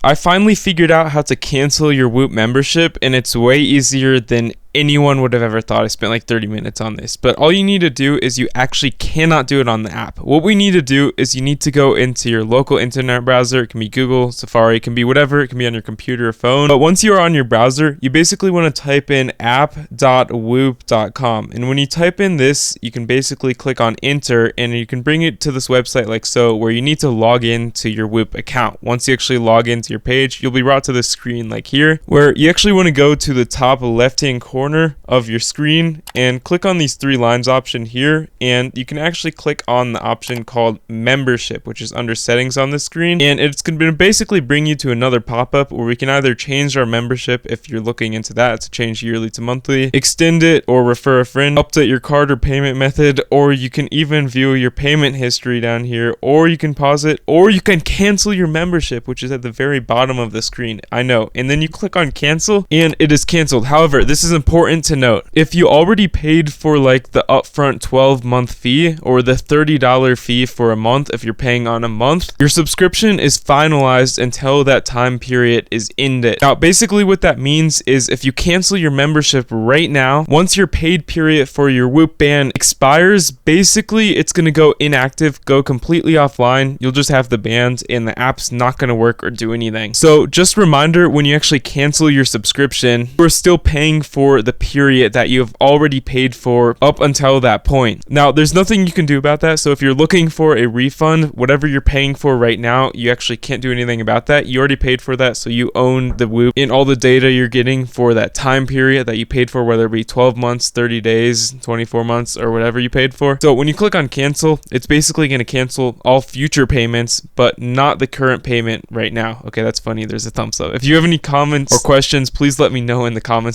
I finally figured out how to cancel your Whoop membership, and it's way easier than anyone would have ever thought. I spent like 30 minutes on this, but all you need to do is you actually cannot do it on the app. What we need to do is you need to go into your local internet browser. It can be Google, Safari, it can be whatever, it can be on your computer or phone. But once you are on your browser, you basically want to type in app.whoop.com, and when you type in this, you can basically click on enter, and you can bring it to this website like so, where you need to log in to your Whoop account. Once you actually log into your page, you'll be brought to this screen like here, where you actually want to go to the top left hand corner of your screen and click on these 3 lines option here, and you can actually click on the option called membership, which is under settings on the screen, and it's going to basically bring you to another pop-up where we can either change our membership if you're looking into that to change yearly to monthly, extend it or refer a friend, update your card or payment method, or you can even view your payment history down here, or you can pause it, or you can cancel your membership, which is at the very bottom of the screen. I know. And then you click on cancel and it is canceled. However, this is important to note. If you already paid for like the upfront 12-month fee or the $30 fee for a month, if you're paying on a month, your subscription is finalized until that time period is ended. Now, basically what that means is if you cancel your membership right now, once your paid period for your Whoop ban expires, basically it's going to go inactive, go completely offline. You'll just have the band and the app's not going to work or do anything. So just a reminder, when you actually cancel your subscription, you're still paying for the period that you have already paid for up until that point. Now, there's nothing you can do about that. So if you're looking for a refund, whatever you're paying for right now, you actually can't do anything about that. You already paid for that, so you own the Whoop and all the data you're getting for that time period that you paid for, whether it be 12 months, 30 days, 24 months, or whatever you paid for. So when you click on cancel, it's basically going to cancel all future payments, but not the current payment right now. Okay, that's funny. There's a thumbs up. If you have any comments or questions, please let me know in the comments